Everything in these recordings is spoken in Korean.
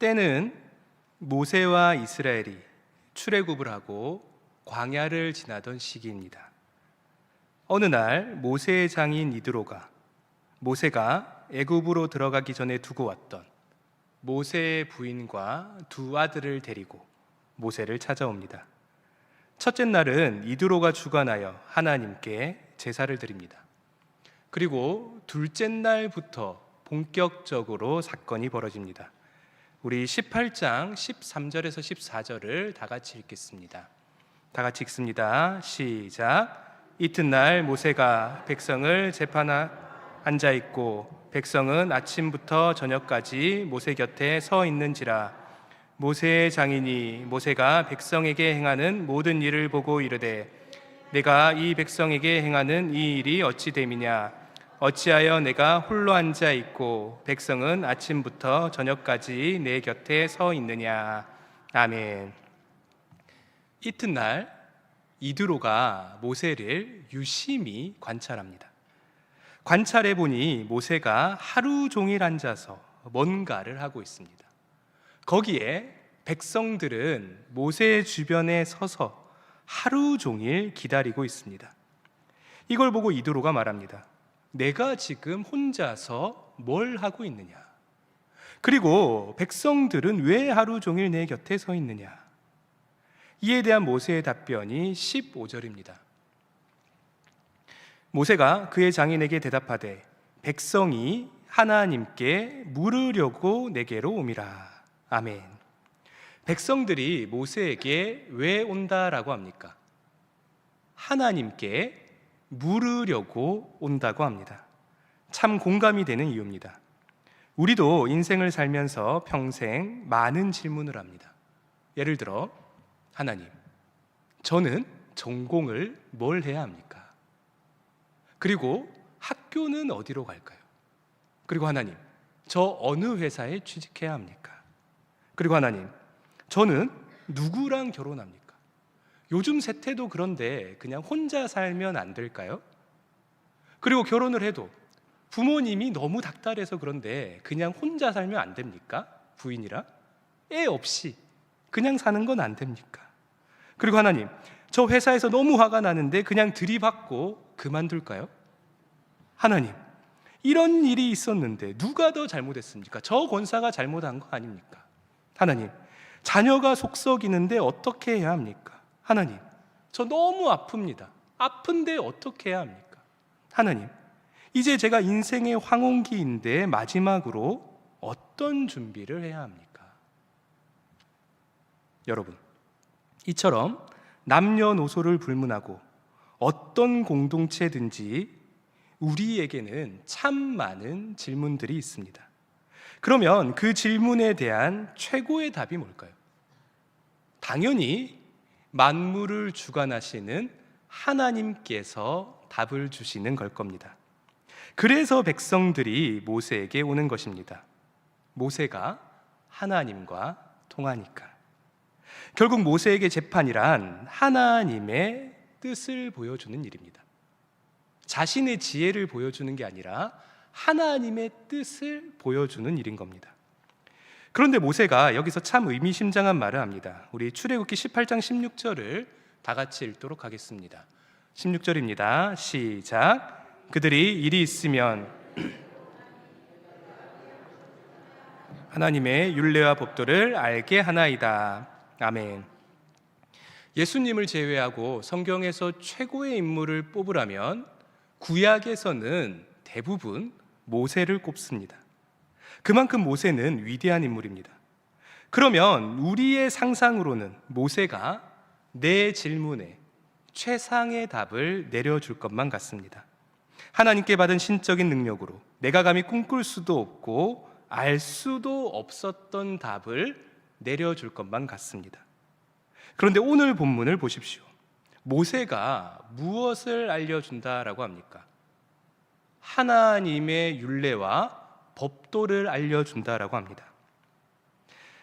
때는 모세와 이스라엘이 출애굽을 하고 광야를 지나던 시기입니다. 어느 날 모세의 장인 이드로가 모세가 애굽으로 들어가기 전에 두고 왔던 모세의 부인과 두 아들을 데리고 모세를 찾아옵니다. 첫째 날은 이드로가 주관하여 하나님께 제사를 드립니다. 그리고 둘째 날부터 본격적으로 사건이 벌어집니다. 우리 18장 13절에서 14절을 다 같이 읽겠습니다. 다 같이 읽습니다. 시작. 이튿날 모세가 백성을 재판하 앉아 있고 백성은 아침부터 저녁까지 모세 곁에 서 있는지라. 모세의 장인이 모세가 백성에게 행하는 모든 일을 보고 이르되 내가 이 백성에게 행하는 이 일이 어찌 됨이냐. 어찌하여 내가 홀로 앉아 있고 백성은 아침부터 저녁까지 내 곁에 서 있느냐. 아멘. 이튿날 이드로가 모세를 유심히 관찰합니다. 관찰해 보니 모세가 하루 종일 앉아서 뭔가를 하고 있습니다. 거기에 백성들은 모세 주변에 서서 하루 종일 기다리고 있습니다. 이걸 보고 이드로가 말합니다. 내가 지금 혼자서 뭘 하고 있느냐? 그리고 백성들은 왜 하루 종일 내 곁에 서 있느냐? 이에 대한 모세의 답변이 15절입니다. 모세가 그의 장인에게 대답하되 백성이 하나님께 물으려고 내게로 옴이라. 아멘. 백성들이 모세에게 왜 온다라고 합니까? 하나님께 물으려고 온다고 합니다. 참 공감이 되는 이유입니다. 우리도 인생을 살면서 평생 많은 질문을 합니다. 예를 들어, 하나님, 저는 전공을 뭘 해야 합니까? 그리고 학교는 어디로 갈까요? 그리고 하나님, 저 어느 회사에 취직해야 합니까? 그리고 하나님, 저는 누구랑 결혼합니까? 요즘 세태도 그런데 그냥 혼자 살면 안 될까요? 그리고 결혼을 해도 부모님이 너무 닥달해서 그런데 그냥 혼자 살면 안 됩니까? 부인이랑? 애 없이 그냥 사는 건 안 됩니까? 그리고 하나님, 저 회사에서 너무 화가 나는데 그냥 들이받고 그만둘까요? 하나님, 이런 일이 있었는데 누가 더 잘못했습니까? 저 권사가 잘못한 거 아닙니까? 하나님, 자녀가 속 썩이는데 어떻게 해야 합니까? 하나님, 저 너무 아픕니다. 아픈데 어떻게 해야 합니까? 하나님, 이제 제가 인생의 황혼기인데 마지막으로 어떤 준비를 해야 합니까? 여러분, 이처럼 남녀노소를 불문하고 어떤 공동체든지 우리에게는 참 많은 질문들이 있습니다. 그러면 그 질문에 대한 최고의 답이 뭘까요? 당연히 만물을 주관하시는 하나님께서 답을 주시는 걸 겁니다. 그래서 백성들이 모세에게 오는 것입니다. 모세가 하나님과 통하니까. 결국 모세에게 재판이란 하나님의 뜻을 보여주는 일입니다. 자신의 지혜를 보여주는 게 아니라 하나님의 뜻을 보여주는 일인 겁니다. 그런데 모세가 여기서 참 의미심장한 말을 합니다. 우리 출애굽기 18장 16절을 다 같이 읽도록 하겠습니다. 16절입니다. 시작. 그들이 일이 있으면 하나님의 율례와 법도를 알게 하나이다. 아멘. 예수님을 제외하고 성경에서 최고의 인물을 뽑으라면 구약에서는 대부분 모세를 꼽습니다. 그만큼 모세는 위대한 인물입니다. 그러면 우리의 상상으로는 모세가 내 질문에 최상의 답을 내려줄 것만 같습니다. 하나님께 받은 신적인 능력으로 내가 감히 꿈꿀 수도 없고 알 수도 없었던 답을 내려줄 것만 같습니다. 그런데 오늘 본문을 보십시오. 모세가 무엇을 알려준다라고 합니까? 하나님의 율례와 법도를 알려준다라고 합니다.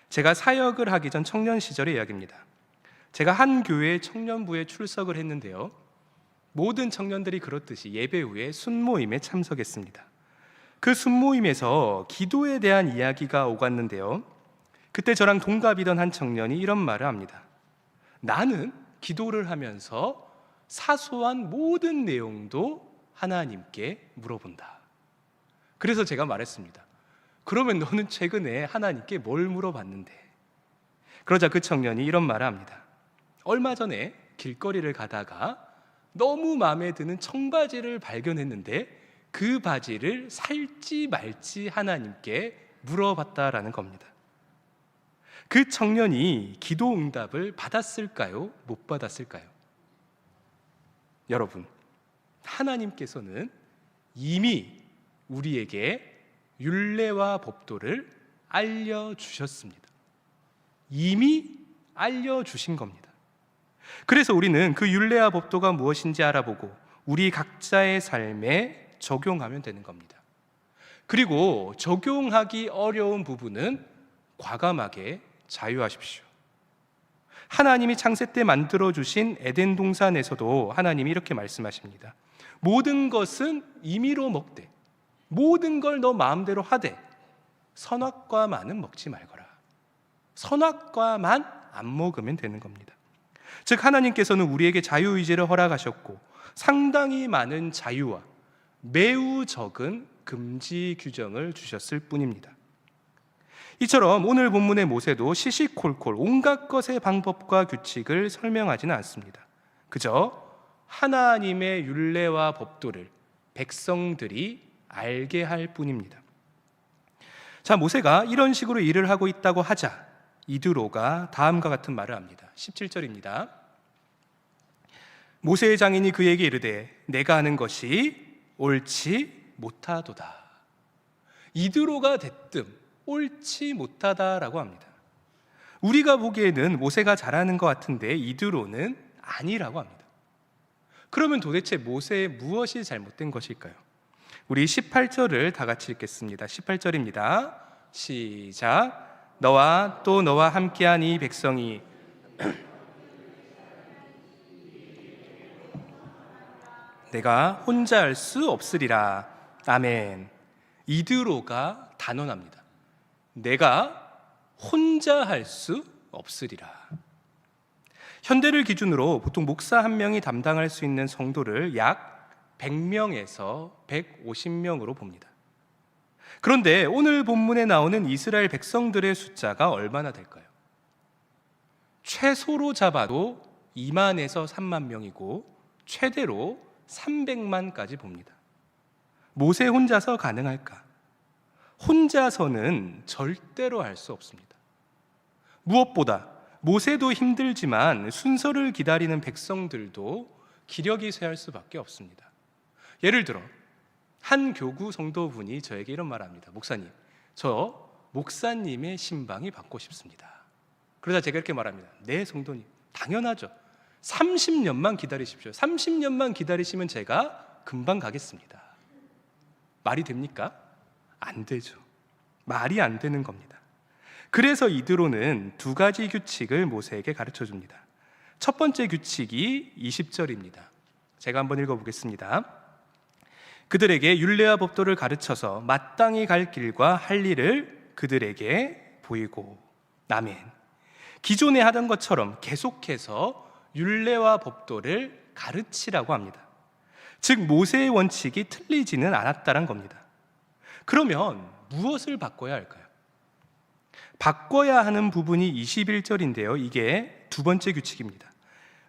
제가 사역을 하기 전 청년 시절의 이야기입니다. 제가 한 교회 청년부에 출석을 했는데요, 모든 청년들이 그렇듯이 예배 후에 순모임에 참석했습니다. 그 순모임에서 기도에 대한 이야기가 오갔는데요, 그때 저랑 동갑이던 한 청년이 이런 말을 합니다. 나는 기도를 하면서 사소한 모든 내용도 하나님께 물어본다. 그래서 제가 말했습니다. 그러면 너는 최근에 하나님께 뭘 물어봤는데? 그러자 그 청년이 이런 말을 합니다. 얼마 전에 길거리를 가다가 너무 마음에 드는 청바지를 발견했는데 그 바지를 살지 말지 하나님께 물어봤다라는 겁니다. 그 청년이 기도 응답을 받았을까요? 못 받았을까요? 여러분, 하나님께서는 이미 우리에게 율례와 법도를 알려주셨습니다. 이미 알려주신 겁니다. 그래서 우리는 그 율례와 법도가 무엇인지 알아보고 우리 각자의 삶에 적용하면 되는 겁니다. 그리고 적용하기 어려운 부분은 과감하게 자유하십시오. 하나님이 창세 때 만들어주신 에덴 동산에서도 하나님이 이렇게 말씀하십니다. 모든 것은 임의로 먹되 모든 걸 너 마음대로 하되 선악과만은 먹지 말거라. 선악과만 안 먹으면 되는 겁니다. 즉 하나님께서는 우리에게 자유의지를 허락하셨고 상당히 많은 자유와 매우 적은 금지 규정을 주셨을 뿐입니다. 이처럼 오늘 본문의 모세도 시시콜콜 온갖 것의 방법과 규칙을 설명하지는 않습니다. 그저 하나님의 율례와 법도를 백성들이 알게 할 뿐입니다. 자, 모세가 이런 식으로 일을 하고 있다고 하자 이드로가 다음과 같은 말을 합니다. 17절입니다. 모세의 장인이 그에게 이르되 내가 하는 것이 옳지 못하도다. 이드로가 대뜸 옳지 못하다라고 합니다. 우리가 보기에는 모세가 잘하는 것 같은데 이드로는 아니라고 합니다. 그러면 도대체 모세의 무엇이 잘못된 것일까요? 우리 18절을 다 같이 읽겠습니다. 18절입니다. 시작. 너와 또 너와 함께한 이 백성이 내가 혼자 할 수 없으리라. 아멘. 이드로가 단언합니다. 내가 혼자 할 수 없으리라. 현대를 기준으로 보통 목사 한 명이 담당할 수 있는 성도를 약 100명에서 150명으로 봅니다. 그런데 오늘 본문에 나오는 이스라엘 백성들의 숫자가 얼마나 될까요? 최소로 잡아도 2만에서 3만 명이고 최대로 300만까지 봅니다. 모세 혼자서 가능할까? 혼자서는 절대로 할 수 없습니다. 무엇보다 모세도 힘들지만 순서를 기다리는 백성들도 기력이 쇠할 수밖에 없습니다. 예를 들어 한 교구 성도분이 저에게 이런 말을 합니다. 목사님, 저 목사님의 신방이 받고 싶습니다. 그러자 제가 이렇게 말합니다. 네, 성도님, 당연하죠. 30년만 기다리십시오. 30년만 기다리시면 제가 금방 가겠습니다. 말이 됩니까? 안 되죠. 말이 안 되는 겁니다. 그래서 이드로는 두 가지 규칙을 모세에게 가르쳐 줍니다. 첫 번째 규칙이 20절입니다. 제가 한번 읽어보겠습니다. 그들에게 율례와 법도를 가르쳐서 마땅히 갈 길과 할 일을 그들에게 보이고. 아멘. 기존에 하던 것처럼 계속해서 율례와 법도를 가르치라고 합니다. 즉 모세의 원칙이 틀리지는 않았다는 겁니다. 그러면 무엇을 바꿔야 할까요? 바꿔야 하는 부분이 21절인데요. 이게 두 번째 규칙입니다.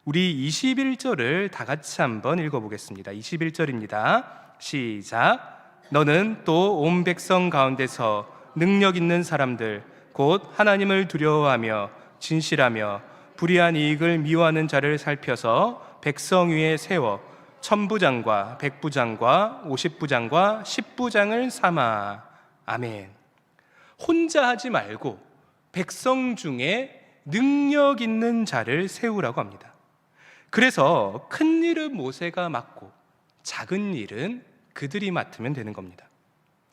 우리 21절을 다 같이 한번 읽어보겠습니다. 21절입니다. 시작. 너는 또 온 백성 가운데서 능력 있는 사람들 곧 하나님을 두려워하며 진실하며 불의한 이익을 미워하는 자를 살펴서 백성 위에 세워 천부장과 백부장과 50부장과 10부장을 삼아. 아멘. 혼자 하지 말고 백성 중에 능력 있는 자를 세우라고 합니다. 그래서 큰 일은 모세가 맡고 작은 일은 그들이 맡으면 되는 겁니다.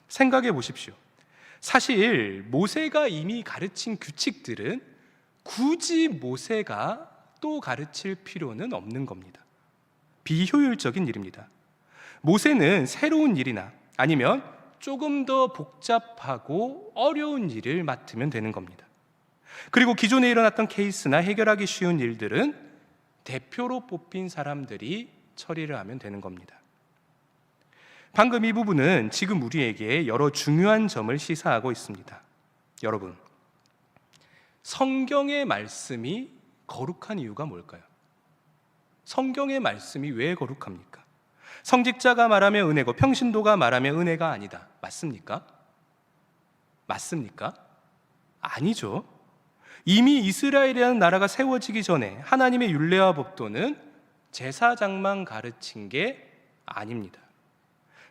생각해 보십시오. 사실 모세가 이미 가르친 규칙들은 굳이 모세가 또 가르칠 필요는 없는 겁니다. 비효율적인 일입니다. 모세는 새로운 일이나 아니면 조금 더 복잡하고 어려운 일을 맡으면 되는 겁니다. 그리고 기존에 일어났던 케이스나 해결하기 쉬운 일들은 대표로 뽑힌 사람들이 처리를 하면 되는 겁니다. 방금 이 부분은 지금 우리에게 여러 중요한 점을 시사하고 있습니다. 여러분, 성경의 말씀이 거룩한 이유가 뭘까요? 성경의 말씀이 왜 거룩합니까? 성직자가 말하면 은혜고 평신도가 말하면 은혜가 아니다. 맞습니까? 맞습니까? 아니죠. 이미 이스라엘이라는 나라가 세워지기 전에 하나님의 율례와 법도는 제사장만 가르친 게 아닙니다.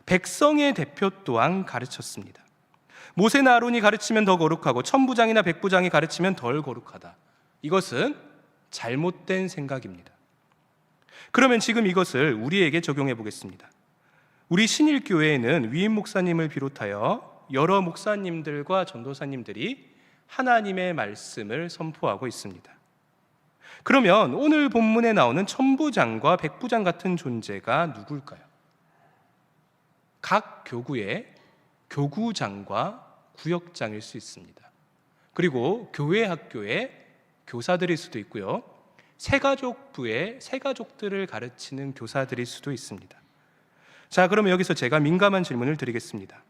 백성의 대표 또한 가르쳤습니다. 모세나 아론이 가르치면 더 거룩하고 천부장이나 백부장이 가르치면 덜 거룩하다. 이것은 잘못된 생각입니다. 그러면 지금 이것을 우리에게 적용해 보겠습니다. 우리 신일교회에는 위임 목사님을 비롯하여 여러 목사님들과 전도사님들이 하나님의 말씀을 선포하고 있습니다. 그러면 오늘 본문에 나오는 천부장과 백부장 같은 존재가 누굴까요? 각 교구의 교구장과 구역장일 수 있습니다. 그리고 교회 학교의 교사들일 수도 있고요. 새가족부의 새가족들을 가르치는 교사들일 수도 있습니다. 자, 그러면 여기서 제가 민감한 질문을 드리겠습니다.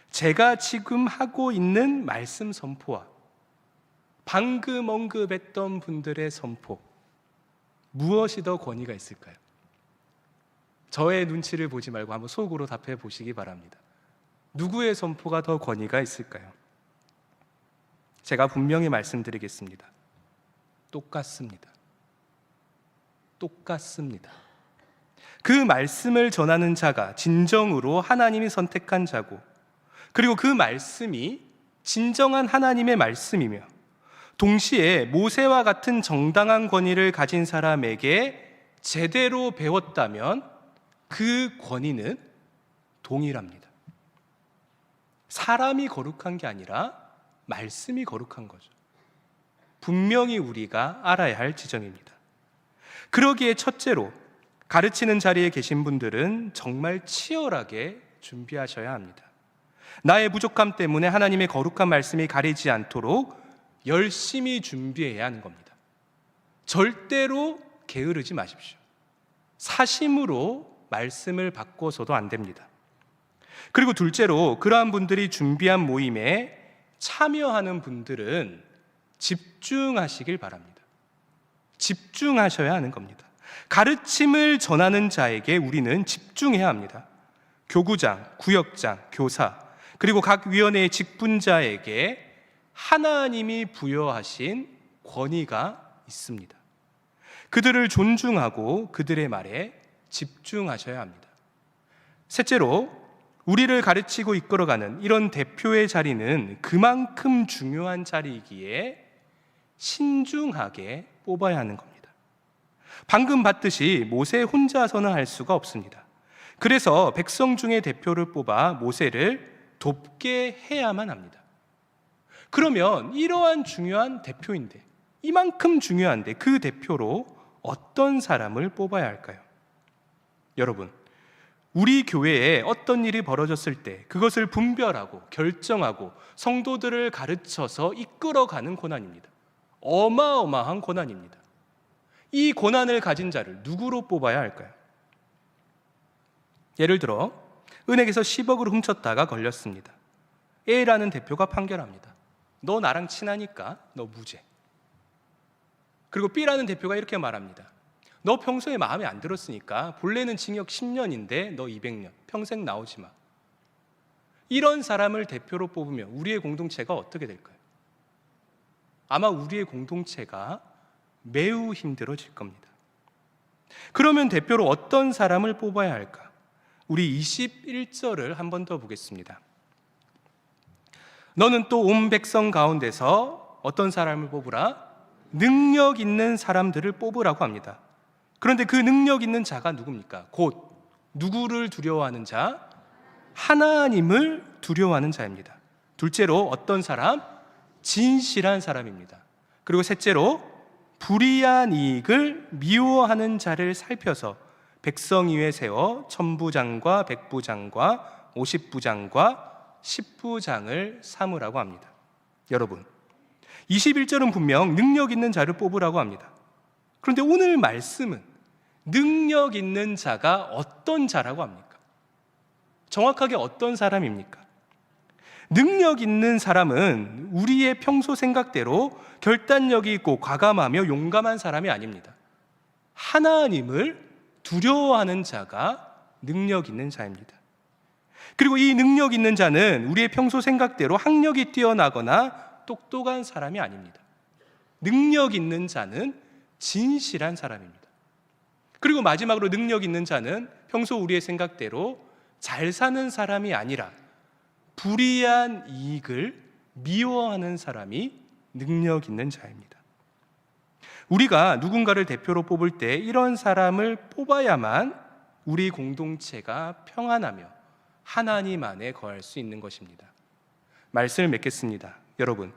제가 지금 하고 있는 말씀 선포와 방금 언급했던 분들의 선포, 무엇이 더 권위가 있을까요? 저의 눈치를 보지 말고 한번 속으로 답해 보시기 바랍니다. 누구의 선포가 더 권위가 있을까요? 제가 분명히 말씀드리겠습니다. 똑같습니다. 똑같습니다. 그 말씀을 전하는 자가 진정으로 하나님이 선택한 자고, 그리고 그 말씀이 진정한 하나님의 말씀이며 동시에 모세와 같은 정당한 권위를 가진 사람에게 제대로 배웠다면 그 권위는 동일합니다. 사람이 거룩한 게 아니라 말씀이 거룩한 거죠. 분명히 우리가 알아야 할 지점입니다. 그러기에 첫째로 가르치는 자리에 계신 분들은 정말 치열하게 준비하셔야 합니다. 나의 부족함 때문에 하나님의 거룩한 말씀이 가리지 않도록 열심히 준비해야 하는 겁니다. 절대로 게으르지 마십시오. 사심으로 말씀을 바꿔서도 안 됩니다. 그리고 둘째로 그러한 분들이 준비한 모임에 참여하는 분들은 집중하시길 바랍니다. 집중하셔야 하는 겁니다. 가르침을 전하는 자에게 우리는 집중해야 합니다. 교구장, 구역장, 교사, 그리고 각 위원회의 직분자에게 하나님이 부여하신 권위가 있습니다. 그들을 존중하고 그들의 말에 집중하셔야 합니다. 셋째로 우리를 가르치고 이끌어가는 이런 대표의 자리는 그만큼 중요한 자리이기에 신중하게 뽑아야 하는 겁니다. 방금 봤듯이 모세 혼자서는 할 수가 없습니다. 그래서 백성 중에 대표를 뽑아 모세를 돕게 해야만 합니다. 그러면 이러한 중요한 대표인데, 이만큼 중요한데 그 대표로 어떤 사람을 뽑아야 할까요? 여러분, 우리 교회에 어떤 일이 벌어졌을 때 그것을 분별하고 결정하고 성도들을 가르쳐서 이끌어가는 고난입니다. 어마어마한 고난입니다. 이 고난을 가진 자를 누구로 뽑아야 할까요? 예를 들어 은행에서 10억을 훔쳤다가 걸렸습니다. A라는 대표가 판결합니다. 너 나랑 친하니까 너 무죄. 그리고 B라는 대표가 이렇게 말합니다. 너 평소에 마음에 안 들었으니까 본래는 징역 10년인데 너 200년, 평생 나오지 마. 이런 사람을 대표로 뽑으면 우리의 공동체가 어떻게 될까요? 아마 우리의 공동체가 매우 힘들어질 겁니다. 그러면 대표로 어떤 사람을 뽑아야 할까? 우리 21절을 한 번 더 보겠습니다. 너는 또 온 백성 가운데서 어떤 사람을 뽑으라? 능력 있는 사람들을 뽑으라고 합니다. 그런데 그 능력 있는 자가 누굽니까? 곧 누구를 두려워하는 자? 하나님을 두려워하는 자입니다. 둘째로 어떤 사람? 진실한 사람입니다. 그리고 셋째로 불의한 이익을 미워하는 자를 살펴서 백성 위에 세워 천부장과 백부장과 50부장과 10부장을 삼으라고 합니다. 여러분, 21절은 분명 능력 있는 자를 뽑으라고 합니다. 그런데 오늘 말씀은 능력 있는 자가 어떤 자라고 합니까? 정확하게 어떤 사람입니까? 능력 있는 사람은 우리의 평소 생각대로 결단력이 있고 과감하며 용감한 사람이 아닙니다. 하나님을 두려워하는 자가 능력 있는 자입니다. 그리고 이 능력 있는 자는 우리의 평소 생각대로 학력이 뛰어나거나 똑똑한 사람이 아닙니다. 능력 있는 자는 진실한 사람입니다. 그리고 마지막으로 능력 있는 자는 평소 우리의 생각대로 잘 사는 사람이 아니라 불이한 이익을 미워하는 사람이 능력 있는 자입니다. 우리가 누군가를 대표로 뽑을 때 이런 사람을 뽑아야만 우리 공동체가 평안하며 하나님 안에 거할 수 있는 것입니다. 말씀을 맺겠습니다. 여러분,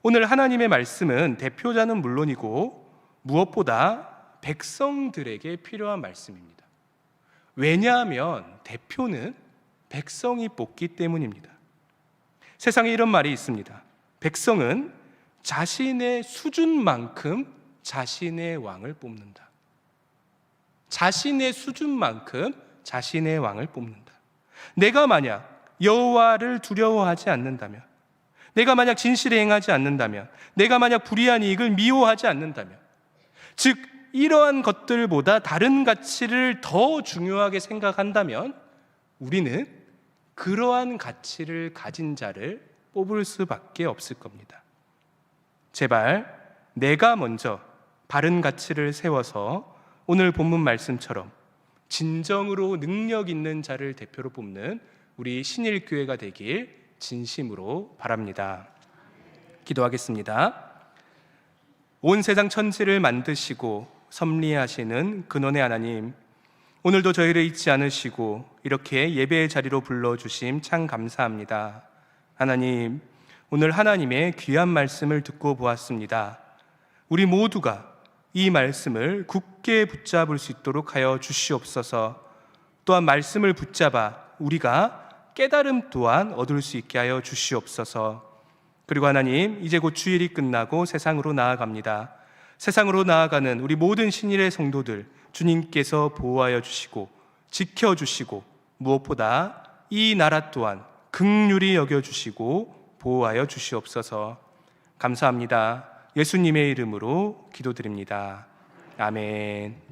오늘 하나님의 말씀은 대표자는 물론이고 무엇보다 백성들에게 필요한 말씀입니다. 왜냐하면 대표는 백성이 뽑기 때문입니다. 세상에 이런 말이 있습니다. 백성은 자신의 수준만큼 자신의 왕을 뽑는다. 자신의 수준만큼 자신의 왕을 뽑는다. 내가 만약 여호와를 두려워하지 않는다면, 내가 만약 진실에 행하지 않는다면, 내가 만약 불의한 이익을 미워하지 않는다면, 즉 이러한 것들보다 다른 가치를 더 중요하게 생각한다면 우리는 그러한 가치를 가진 자를 뽑을 수밖에 없을 겁니다. 제발 내가 먼저 바른 가치를 세워서 오늘 본문 말씀처럼 진정으로 능력 있는 자를 대표로 뽑는 우리 신일교회가 되길 진심으로 바랍니다. 기도하겠습니다. 온 세상 천지를 만드시고 섭리하시는 근원의 하나님, 오늘도 저희를 잊지 않으시고 이렇게 예배의 자리로 불러주심 참 감사합니다. 하나님, 오늘 하나님의 귀한 말씀을 듣고 보았습니다. 우리 모두가 이 말씀을 굳게 붙잡을 수 있도록 하여 주시옵소서. 또한 말씀을 붙잡아 우리가 깨달음 또한 얻을 수 있게 하여 주시옵소서. 그리고 하나님, 이제 곧 주일이 끝나고 세상으로 나아갑니다. 세상으로 나아가는 우리 모든 신일의 성도들 주님께서 보호하여 주시고 지켜주시고 무엇보다 이 나라 또한 긍휼히 여겨주시고 보호하여 주시옵소서. 감사합니다. 예수님의 이름으로 기도드립니다. 아멘.